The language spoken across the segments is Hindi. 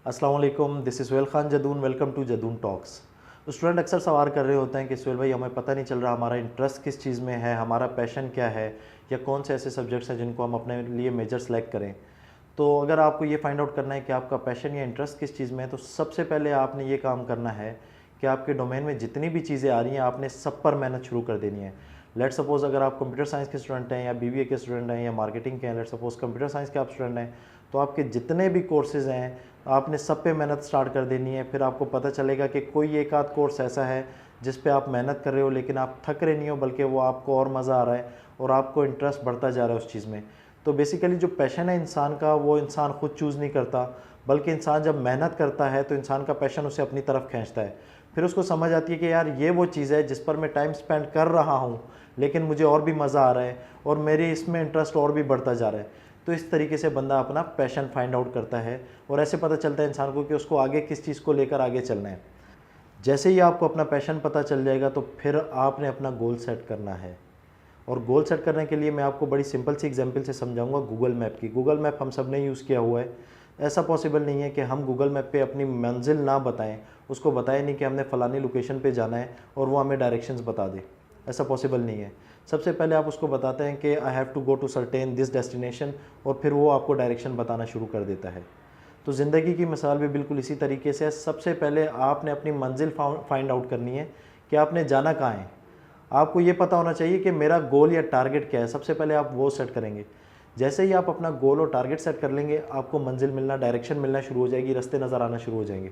अस्सलाम वालेकुम, this is Suhail Khan Jadoon. Welcome to Jadoon talks. तो स्टूडेंट अक्सर सवाल कर रहे होते हैं कि सुहेल भाई हमें पता नहीं चल रहा हमारा इंटरेस्ट किस चीज़ में है, हमारा पैशन क्या है, या कौन से ऐसे सब्जेक्ट्स हैं जिनको हम अपने लिए मेजर सेलेक्ट करें। तो अगर आपको ये फाइंड आउट करना है कि आपका पैशन या इंटरेस्ट किस चीज़ में है, तो सबसे पहले आपने ये काम करना है कि आपके डोमेन में जितनी भी चीज़ें आ रही हैं आपने सब पर मेहनत शुरू कर देनी है। लेट सपोज़ अगर आप कंप्यूटर साइंस के स्टूडेंट हैं या बीबीए के स्टूडेंट हैं या मार्केटिंग के हैं, लेट सपोज़ कंप्यूटर साइंस के आप स्टूडेंट हैं, तो आपके जितने भी कोर्सेज़ हैं आपने सब पे मेहनत स्टार्ट कर देनी है। फिर आपको पता चलेगा कि कोई एक आध कोर्स ऐसा है जिस पे आप मेहनत कर रहे हो लेकिन आप थक रहे नहीं हो, बल्कि वो आपको और मज़ा आ रहा है और आपको इंटरेस्ट बढ़ता जा रहा है उस चीज़ में। तो बेसिकली जो पैशन है इंसान का, वो इंसान खुद चूज़ नहीं करता, बल्कि इंसान जब मेहनत करता है तो इंसान का पैशन उसे अपनी तरफ खींचता है। फिर उसको समझ आती है कि यार ये वो चीज़ है जिस पर मैं टाइम स्पेंड कर रहा हूँ, लेकिन मुझे और भी मज़ा आ रहा है और मेरे इसमें इंटरेस्ट और भी बढ़ता जा रहा है। तो इस तरीके से बंदा अपना पैशन फाइंड आउट करता है और ऐसे पता चलता है इंसान को कि उसको आगे किस चीज़ को लेकर आगे चलना है। जैसे ही आपको अपना पैशन पता चल जाएगा तो फिर आपने अपना गोल सेट करना है। और गोल सेट करने के लिए मैं आपको बड़ी सिंपल सी एग्जांपल से समझाऊंगा गूगल मैप की। गूगल मैप हम सब ने यूज़ किया हुआ है। ऐसा पॉसिबल नहीं है कि हम गूगल मैप पे अपनी मंजिल ना बताएं, उसको बताएं नहीं कि हमने फ़लानी लोकेशन पे जाना है और वो हमें डायरेक्शंस बता दे। ऐसा पॉसिबल नहीं है। सबसे पहले आप उसको बताते हैं कि I have to go to certain this destination, और फिर वो आपको डायरेक्शन बताना शुरू कर देता है। तो ज़िंदगी की मिसाल भी बिल्कुल इसी तरीके से है। सबसे पहले आपने अपनी मंजिल फाइंड आउट करनी है कि आपने जाना कहाँ है। आपको ये पता होना चाहिए कि मेरा गोल या टारगेट क्या है। सबसे पहले आप वो सेट करेंगे। जैसे ही आप अपना गोल और टारगेट सेट कर लेंगे, आपको मंजिल मिलना, डायरेक्शन मिलना शुरू हो जाएगी, रास्ते नज़र आना शुरू हो जाएंगे।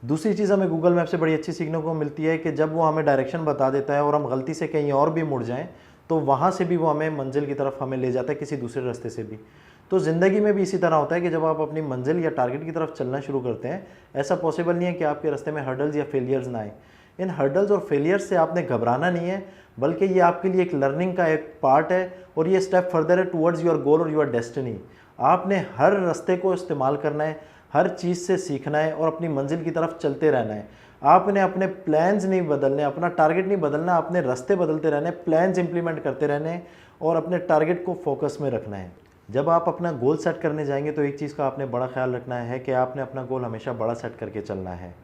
दूसरी चीज़ हमें गूगल मैप से बड़ी अच्छी सीखने को मिलती है कि जब वो हमें डायरेक्शन बता देता है और हम गलती से कहीं और भी मुड़ जाएं, तो वहाँ से भी वो हमें मंजिल की तरफ हमें ले जाता है, किसी दूसरे रास्ते से भी। तो ज़िंदगी में भी इसी तरह होता है कि जब आप अपनी मंजिल या टारगेट की तरफ चलना शुरू करते हैं, ऐसा पॉसिबल नहीं है कि आपके रास्ते में हर्डल्स या फेलियर्स ना आए। इन हर्डल्स और फेलियर्स से आपने घबराना नहीं है, बल्कि ये आपके लिए एक लर्निंग का एक पार्ट है और ये स्टेप फर्दर है टुवर्ड्स योर गोल और योर डेस्टिनी। आपने हर रास्ते को इस्तेमाल करना है, हर चीज़ से सीखना है और अपनी मंजिल की तरफ चलते रहना है। आपने अपने प्लान्स नहीं बदलने, अपना टारगेट नहीं बदलना, अपने रास्ते बदलते रहने, प्लान्स इंप्लीमेंट करते रहने और अपने टारगेट को फोकस में रखना है। जब आप अपना गोल सेट करने जाएंगे तो एक चीज़ का आपने बड़ा ख्याल रखना है कि आपने अपना गोल हमेशा बड़ा सेट करके चलना है।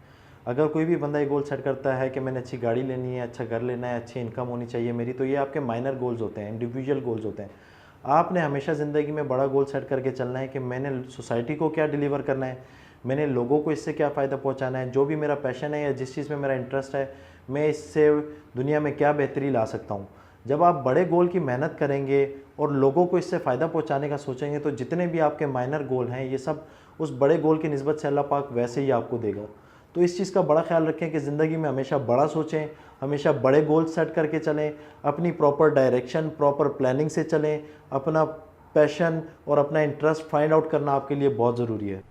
अगर कोई भी बंदा ये गोल सेट करता है कि मैंने अच्छी गाड़ी लेनी है, अच्छा घर लेना है, अच्छी इनकम होनी चाहिए मेरी, तो ये आपके माइनर गोल्स होते हैं, इंडिविजुअल गोल्स होते हैं। आपने हमेशा ज़िंदगी में बड़ा गोल सेट करके चलना है कि मैंने सोसाइटी को क्या डिलीवर करना है, मैंने लोगों को इससे क्या फ़ायदा पहुंचाना है, जो भी मेरा पैशन है या जिस चीज़ में मेरा इंटरेस्ट है, मैं इससे दुनिया में क्या बेहतरी ला सकता हूँ। जब आप बड़े गोल की मेहनत करेंगे और लोगों को इससे फ़ायदा पहुंचाने का सोचेंगे, तो जितने भी आपके माइनर गोल हैं ये सब उस बड़े गोल की निस्बत से अल्लाह पाक वैसे ही आपको देगा। तो इस चीज़ का बड़ा ख्याल रखें कि ज़िंदगी में हमेशा बड़ा सोचें, हमेशा बड़े गोल सेट करके चलें, अपनी प्रॉपर डायरेक्शन, प्रॉपर प्लानिंग से चलें। अपना पैशन और अपना इंटरेस्ट फाइंड आउट करना आपके लिए बहुत ज़रूरी है।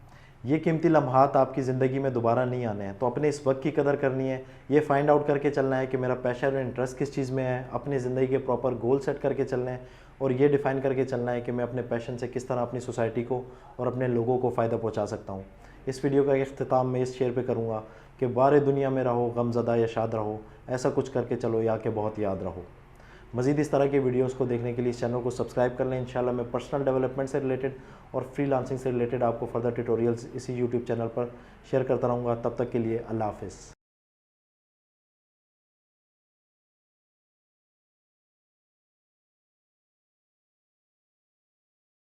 ये कीमती लम्हात आपकी ज़िंदगी में दोबारा नहीं आने हैं, तो अपने इस वक्त की कदर करनी है। ये फाइंड आउट करके चलना है कि मेरा पैशन और इंटरेस्ट किस चीज़ में है, अपनी ज़िंदगी के प्रॉपर गोल सेट करके चलना है और ये डिफ़ाइन करके चलना है कि मैं अपने पैशन से किस तरह अपनी सोसाइटी को और अपने लोगों को फ़ायदा पहुंचा सकता हूं। इस वीडियो का इख्तिताम मैं इस शेयर पे करूंगा कि बारे दुनिया में रहो, गमज़दा या शाद रहो, ऐसा कुछ करके चलो या कि बहुत याद रहो। मज़ीद इस तरह के वीडियोस को देखने के लिए इस चैनल को सब्सक्राइब कर लें। इंशाल्लाह मैं पर्सनल डेवलपमेंट से रिलेटेड और फ्रीलांसिंग से रिलेटेड आपको फर्दर ट्यूटोरियल्स इसी यूट्यूब चैनल पर शेयर करता रहूँगा। तब तक के लिए अल्लाह हाफ़िज़।